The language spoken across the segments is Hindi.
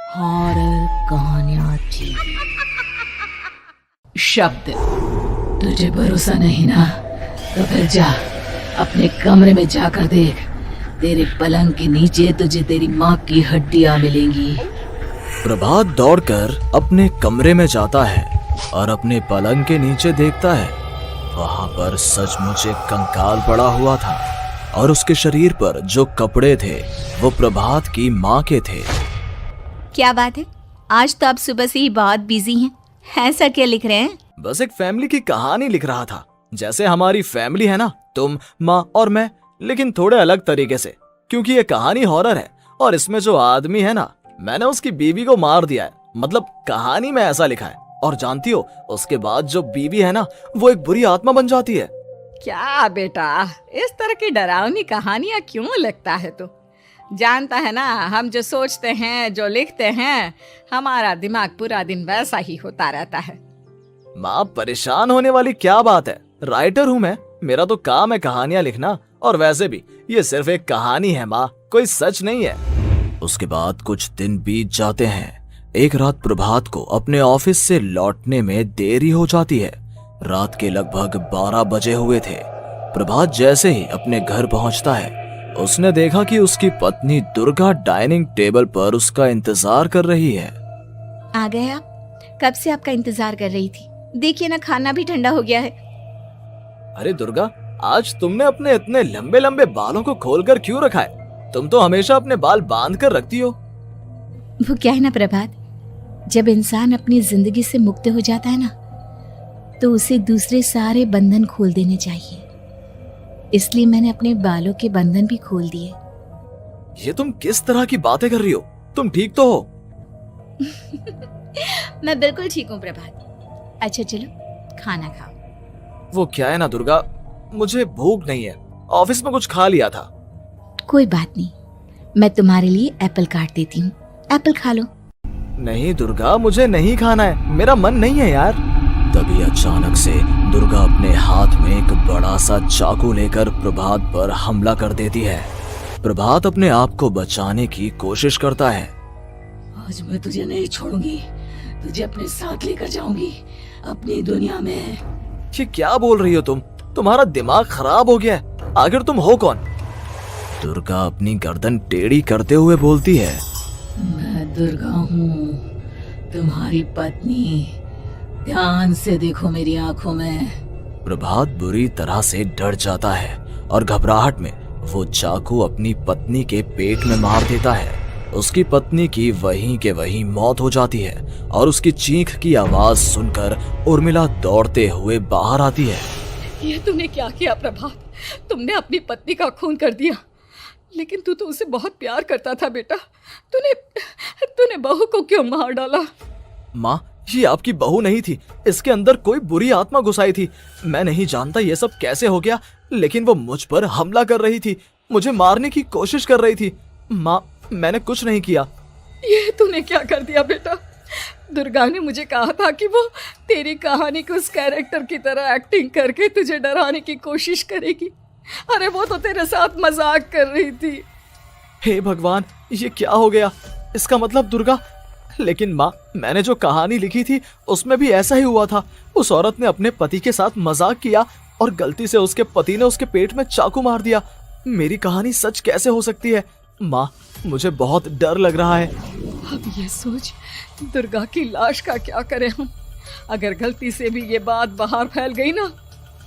हॉरर कहानियां टीवी। शब्द, तुझे भरोसा नहीं ना, तो फिर जा अपने कमरे में जाकर देख। तेरे पलंग के नीचे तुझे तेरी माँ की हड्डियां मिलेंगी। प्रभात दौड़कर अपने कमरे में जाता है और अपने पलंग के नीचे देखता है। वहां पर सचमुच एक कंकाल पड़ा हुआ था और उसके शरीर पर जो कपड़े थे वो प्रभात की माँ के थे। क्या बात है, आज तो आप सुबह से ही बहुत बिजी हैं। ऐसा क्या लिख रहे हैं? बस एक फैमिली की कहानी लिख रहा था। जैसे हमारी फैमिली है ना, तुम, माँ और मैं, लेकिन थोड़े अलग तरीके से, क्योंकि ये कहानी हॉरर है और इसमें जो आदमी है ना, मैंने उसकी बीवी को मार दिया है। मतलब कहानी में ऐसा लिखा है। और जानती हो, उसके बाद जो बीवी है ना, वो एक बुरी आत्मा बन जाती है। क्या बेटा, इस तरह की डरावनी कहानियां क्यों लिखता है तू? जानता है ना, हम जो सोचते हैं, जो लिखते हैं, हमारा दिमाग पूरा दिन वैसा ही होता रहता है। माँ, परेशान होने वाली क्या बात है? राइटर हूँ मैं, मेरा तो काम है कहानियां लिखना। और वैसे भी ये सिर्फ एक कहानी है माँ, कोई सच नहीं है। उसके बाद कुछ दिन बीत जाते हैं। एक रात प्रभात को अपने ऑफिस से लौटने में देरी हो जाती है। रात के लगभग 12 बजे हुए थे। प्रभात जैसे ही अपने घर पहुंचता है, उसने देखा कि उसकी पत्नी दुर्गा डाइनिंग टेबल पर उसका इंतजार कर रही है। आ गए आप? कब से आपका इंतजार कर रही थी। देखिए ना, खाना भी ठंडा हो गया है। अरे दुर्गा, आज तुमने अपने इतने लंबे लंबे बालों को खोलकर क्यों रखा है? तुम तो हमेशा अपने बाल बांध कर रखती हो। वो क्या है ना प्रभात, जब इंसान अपनी जिंदगी से मुक्त हो जाता है ना, तो उसे दूसरे सारे बंधन खोल देने चाहिए। इसलिए मैंने अपने बालों के बंधन भी खोल दिए। ये तुम किस तरह की बातें कर रही हो? तुम ठीक तो हो? मैं बिल्कुल ठीक हूँ प्रभात। अच्छा चलो खाना खाओ। वो क्या है ना दुर्गा, मुझे भूख नहीं है। ऑफिस में कुछ खा लिया था। कोई बात नहीं, मैं तुम्हारे लिए एप्पल काट देती हूँ, एप्पल खा लो। नहीं दुर्गा, मुझे नहीं खाना है, मेरा मन नहीं है यार। तभी अचानक से दुर्गा अपने हाथ में एक बड़ा सा चाकू लेकर प्रभात पर हमला कर देती है। प्रभात अपने आप को बचाने की कोशिश करता है। आज मैं तुझे नहीं छोड़ूंगी, तुझे अपने साथ लेकर जाऊंगी अपनी दुनिया में। ये क्या बोल रही हो तुम? तुम्हारा दिमाग खराब हो गया है। आखिर तुम हो कौन? दुर्गा अपनी गर्दन टेढ़ी करते हुए बोलती है। मैं दुर्गा हूँ, तुम्हारी पत्नी। ध्यान से देखो मेरी आंखों में। प्रभात बुरी तरह से डर जाता है और घबराहट में वो चाकू अपनी पत्नी के पेट में मार देता है। उसकी पत्नी की वहीं के वहीं मौत हो जाती है और उसकी चीख की आवाज सुनकर उर्मिला दौड़ते हुए बाहर आती है। ये तूने क्या किया प्रभात? तुमने अपनी पत्नी का खून कर दिया। लेकिन तू तो उसे बहुत प्यार करता था बेटा। तूने बहू को क्यों मार डाला? माँ, ये आपकी बहू नहीं थी, इसके अंदर कोई बुरी आत्मा घुसाई थी। मैं नहीं जानता ये सब कैसे हो गया, लेकिन वो मुझ पर हमला कर रही थी, मुझे मारने की कोशिश कर रही थी। माँ, मैंने कुछ नहीं किया। ये तूने क्या कर दिया बेटा? दुर्गा ने मुझे कहा था कि वो तेरी कहानी को उस कैरेक्टर की तरह एक्टिंग करके तुझे डराने की कोशिश करेगी। अरे वो तो तेरे साथ मजाक कर रही थी। हे भगवान, ये क्या हो गया? इसका मतलब दुर्गा। लेकिन माँ, मैंने जो कहानी लिखी थी उसमें भी ऐसा ही हुआ था। उस औरत ने अपने पति के साथ मजाक किया और गलती से उसके पति ने उसके पेट में चाकू मार दिया। मेरी कहानी सच कैसे हो सकती है? माँ, मुझे बहुत डर लग रहा है। अब ये सोच, दुर्गा की लाश का क्या करें हम? अगर गलती से भी ये बात बाहर फैल गई ना,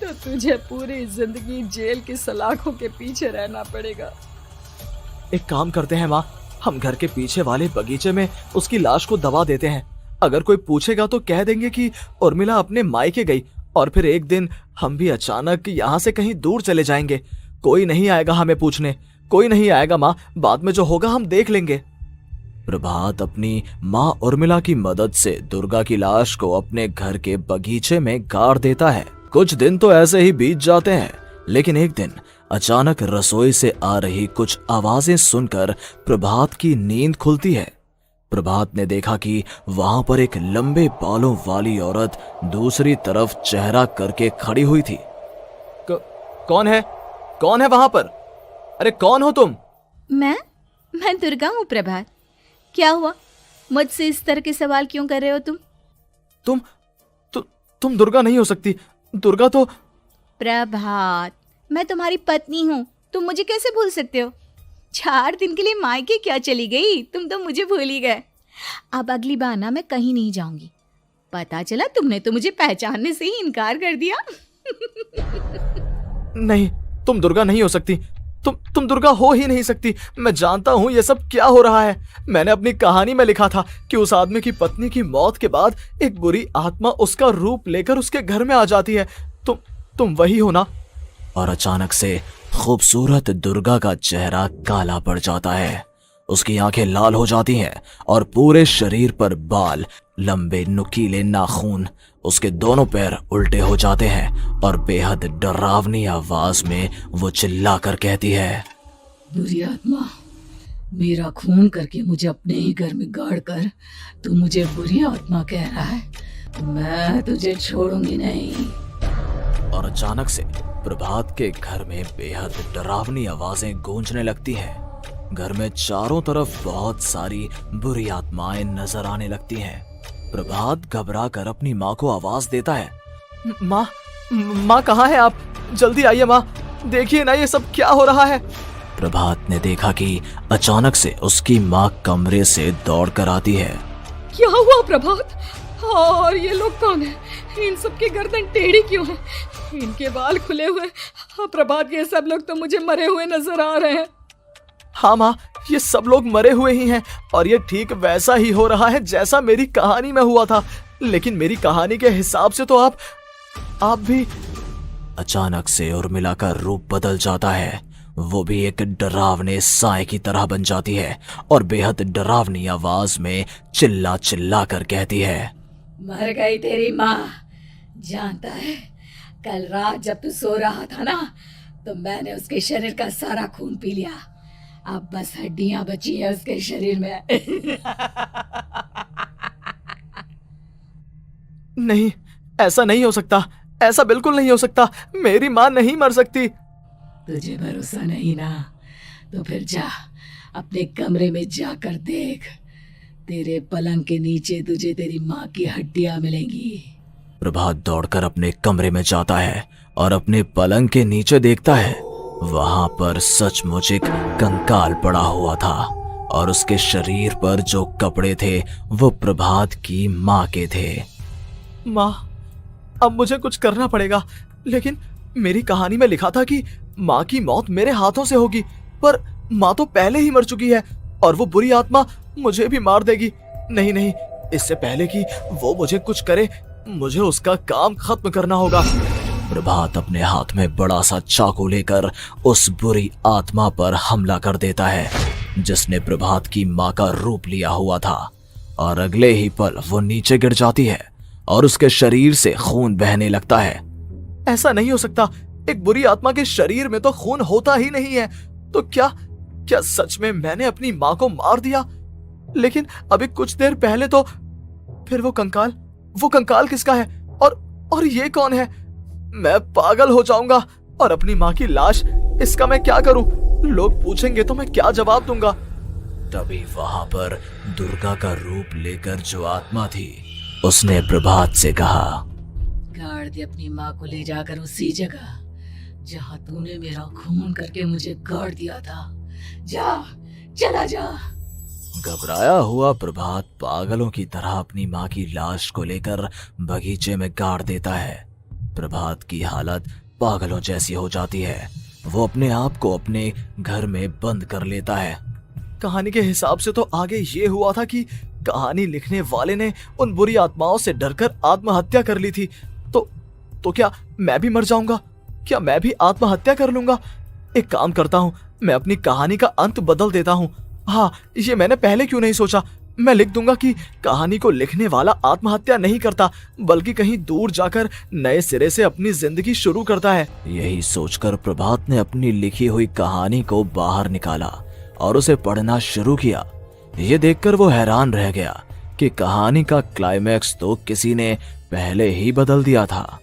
तो तुझे पूरी जिंदगी जेल की सलाखों के पीछे रहना पड़ेगा। एक काम करते हैं माँ, हम घर के पीछे वाले बगीचे में उसकी लाश को दबा देते हैं। अगर कोई पूछेगा तो कह देंगे कि उर्मिला अपने मायके गई और फिर एक दिन हम भी अचानक यहाँ से कहीं दूर चले जाएंगे। कोई नहीं आएगा हमें पूछने, कोई नहीं आएगा माँ, बाद में जो होगा हम देख लेंगे। प्रभात अपनी माँ उर्मिला की मदद से दुर्गा की लाश को अपने घर के बगीचे में गाड़ देता है। कुछ दिन तो ऐसे ही बीत जाते हैं, लेकिन एक दिन अचानक रसोई से आ रही कुछ आवाजें सुनकर प्रभात की नींद खुलती है। प्रभात ने देखा कि वहां पर एक लंबे बालों वाली औरत दूसरी तरफ चेहरा करके खड़ी हुई थी। कौन है? कौन है वहां पर? अरे कौन हो तुम? मैं दुर्गा हूँ प्रभात। क्या हुआ? मुझसे इस तरह के सवाल क्यों कर रहे हो तुम? तुम दुर्गा नहीं हो सकती। दुर्गा तो प्रभात, मैं तुम्हारी पत्नी हूँ, तुम मुझे कैसे भूल सकते हो? 4 दिन के लिए मायके क्या चली गई, तुम तो मुझे भूल ही गए। अब अगली बार ना मैं कहीं नहीं जाऊंगी। पता चला तुमने तो मुझे पहचानने से ही इनकार कर दिया। नहीं, तुम दुर्गा नहीं हो सकती। तुम दुर्गा हो ही नहीं सकती। मैं जानता हूँ ये सब क्या हो रहा है। मैंने अपनी कहानी में लिखा था कि उस आदमी की पत्नी की मौत के बाद एक बुरी आत्मा उसका रूप लेकर उसके घर में आ जाती है। तुम वही हो ना? और अचानक से खूबसूरत दुर्गा का चेहरा काला पड़ जाता है। उसकी आंखें लाल हो जाती हैं और पूरे शरीर पर बाल, लंबे नुकीले नाखून, उसके दोनों पैर उल्टे हो जाते हैं और बेहद डरावनी आवाज में वो चिल्लाकर कहती है, बुरी आत्मा, मेरा खून करके मुझे अपने ही घर में गाड़ कर तू मुझे बुरी आत्मा कह रहा है? मैं तुझे छोड़ूंगी नहीं। और अचानक से प्रभात के घर में बेहद डरावनी आवाजें गूंजने लगती हैं। घर में चारों तरफ बहुत सारी बुरी आत्माएं नजर आने लगती हैं। प्रभात घबरा कर अपनी माँ को आवाज देता है, माँ कहाँ है आप? जल्दी आइए माँ, देखिए ना ये सब क्या हो रहा है। प्रभात ने देखा कि अचानक से उसकी माँ कमरे से दौड़ कर आती है। क्या हुआ प्रभात? और ये लोग कौन है? इन सब की गर्दन टेढ़ी क्यों है? इनके बाल खुले हुए। प्रभात, ये सब लोग तो मुझे मरे हुए नजर आ रहे हैं। हाँ माँ, ये सब लोग मरे हुए ही हैं और ये ठीक वैसा ही हो रहा है जैसा मेरी कहानी में हुआ था। लेकिन मेरी कहानी के हिसाब से तो आप भी। अचानक से उर्मिला का रूप बदल जाता है। वो भी एक डरावने साए की तरह बन जाती है और बेहद डरावनी आवाज में चिल्ला चिल्ला कर कहती है, मर गई तेरी माँ। जानता है, कल रात जब तू सो रहा था ना, तो मैंने उसके शरीर का सारा खून पी लिया। अब बस हड्डियां बची है उसके शरीर में। नहीं, ऐसा नहीं हो सकता। ऐसा बिल्कुल नहीं हो सकता। मेरी माँ नहीं मर सकती। तुझे भरोसा नहीं ना? तो फिर जा, अपने कमरे में जाकर देख। तेरे पलंग के नीचे तुझे तेरी माँ की हड्डियां मिलेंगी। प्रभात दौड़कर अपने कमरे में जाता है और अपने पलंग के नीचे देखता है। वहां पर सचमुच एक कंकाल पड़ा हुआ था और उसके शरीर पर जो कपड़े थे वो प्रभात की माँ के थे। माँ, अब मुझे कुछ करना पड़ेगा। लेकिन मेरी कहानी में लिखा था कि माँ की मौत मेरे हाथों से होगी, पर माँ तो पहले ही मर चुकी है और वो बुरी आत्मा मुझे भी मार देगी। नहीं, इससे पहले कि वो मुझे कुछ करे, मुझे उसका काम खत्म करना होगा। प्रभात अपने हाथ में बड़ा सा चाकू लेकर उस बुरी आत्मा पर हमला कर देता है जिसने प्रभात की माँ का रूप लिया हुआ था, और अगले ही पल वो नीचे गिर जाती है और उसके शरीर से खून बहने लगता है। ऐसा नहीं हो सकता। एक बुरी आत्मा के शरीर में तो खून होता ही नहीं है। तो क्या सच में मैंने अपनी माँ को मार दिया? लेकिन अभी कुछ देर पहले तो फिर वो कंकाल किसका है? और ये कौन है? मैं पागल हो जाऊंगा। और अपनी माँ की लाश, इसका मैं क्या करूं? लोग पूछेंगे तो मैं क्या जवाब दूंगा? तभी वहां पर दुर्गा का रूप लेकर जो आत्मा थी उसने प्रभात से कहा, गाड़ दे अपनी माँ को ले जाकर उसी जगह जहाँ तूने मेरा खून करके मुझे गाड़ दिया था। जा, चला जा। घबराया हुआ प्रभात पागलों की तरह अपनी माँ की लाश को लेकर बगीचे में गाड़ देता है। प्रभात की हालत पागलों जैसी हो जाती है। वो अपने आप को अपने घर में बंद कर लेता है। कहानी के हिसाब से तो आगे ये हुआ था कि कहानी लिखने वाले ने उन बुरी आत्माओं से डरकर आत्महत्या कर ली थी। तो क्या मैं भी मर जाऊंगा? क्या मैं भी आत्महत्या कर लूंगा? एक काम करता हूँ, मैं अपनी कहानी का अंत बदल देता हूँ। हाँ, ये मैंने पहले क्यों नहीं सोचा। मैं लिख दूंगा कि कहानी को लिखने वाला आत्महत्या नहीं करता, बल्कि कहीं दूर जाकर नए सिरे से अपनी जिंदगी शुरू करता है। यही सोचकर प्रभात ने अपनी लिखी हुई कहानी को बाहर निकाला और उसे पढ़ना शुरू किया। ये देखकर वो हैरान रह गया कि कहानी का क्लाइमैक्स तो किसी ने पहले ही बदल दिया था।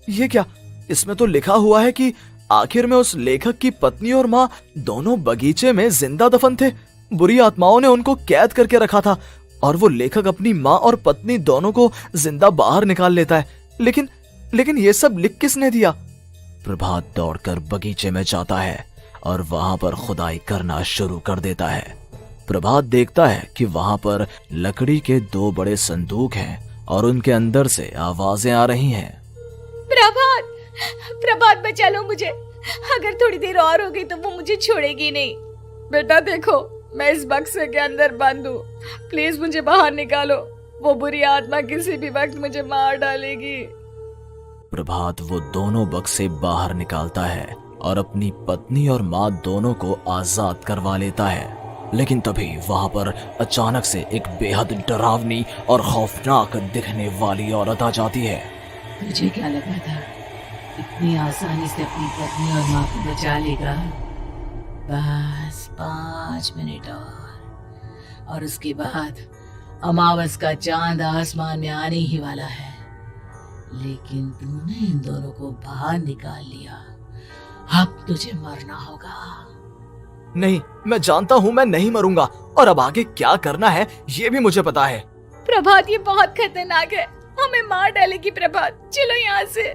ये क्या? इसमें तो लिखा हुआ है कि आखिर में उस लेखक की पत्नी और माँ दोनों बगीचे में जिंदा दफन थे। बुरी आत्माओं ने उनको कैद करके रखा था और वो लेखक अपनी माँ और पत्नी दोनों को जिंदा बाहर निकाल लेता है। लेकिन ये सब लिख किसने दिया? प्रभात दौड़कर बगीचे में जाता है और वहां पर खुदाई करना शुरू कर देता है। प्रभात देखता है कि वहां पर लकड़ी के 2 बड़े संदूक हैं और उनके अंदर से आवाजें आ रही हैं। प्रभात, प्रभात बचा लो मुझे, अगर थोड़ी देर और हो गई तो वो मुझे छोड़ेगी नहीं। बेटा देखो, मैं इस बक्से के अंदर बंद हूँ, प्लीज मुझे बाहर निकालो, वो बुरी आत्मा किसी भी वक्त मुझे मार डालेगी। प्रभात वो दोनों बक्से बाहर निकालता है और अपनी पत्नी और माँ दोनों को आजाद करवा लेता है। लेकिन तभी वहां पर अचानक से एक बेहद डरावनी और खौफनाक दिखने वाली औरत आ जाती है। तुझे क्या लगा था इतनी आसानी से अपनी पत्नी और माँ को बचा लेगा? बस 5 मिनट और उसके बाद अमावस का चांद आसमान में आने ही वाला है। लेकिन तूने इन दोनों को बाहर निकाल लिया, अब तुझे मरना होगा। नहीं, मैं जानता हूँ मैं नहीं मरूंगा, और अब आगे क्या करना है ये भी मुझे पता है। प्रभात, ये बहुत खतरनाक है, हमें मार डालेगी। प्रभात, चलो यहाँ से।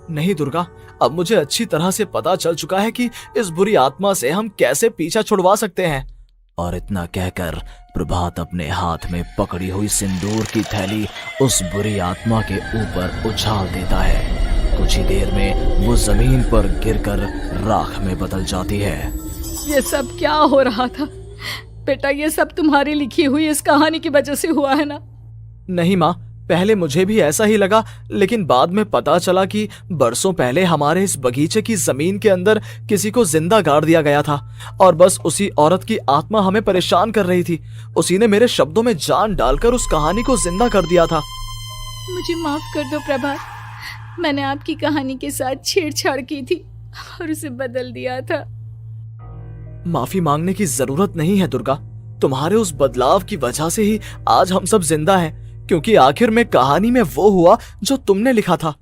नहीं दुर्गा, अब मुझे अच्छी तरह से पता चल चुका है कि इस बुरी आत्मा से हम कैसे पीछा छुड़वा सकते हैं। और इतना कहकर प्रभात अपने हाथ में पकड़ी हुई सिंदूर की थैली उस बुरी आत्मा के ऊपर उछाल देता है। कुछ ही देर में वो जमीन पर गिरकर राख में बदल जाती है। ये सब क्या हो रहा था बेटा? ये सब तुम्हारी लिखी हुई इस कहानी की वजह से हुआ है ना? नहीं माँ, पहले मुझे भी ऐसा ही लगा, लेकिन बाद में पता चला कि बरसों पहले हमारे इस बगीचे की जमीन के अंदर किसी को जिंदा गाड़ दिया गया था और बस उसी औरत की आत्मा हमें परेशान कर रही थी। उसी ने मेरे शब्दों में जान डालकर उस कहानी को जिंदा कर दिया था। मुझे माफ कर दो प्रभात, मैंने आपकी कहानी के साथ छेड़छाड़ की थी और उसे बदल दिया था। माफी मांगने की जरूरत नहीं है दुर्गा, तुम्हारे उस बदलाव की वजह से ही आज हम सब जिंदा हैं, क्योंकि आखिर में कहानी में वो हुआ जो तुमने लिखा था।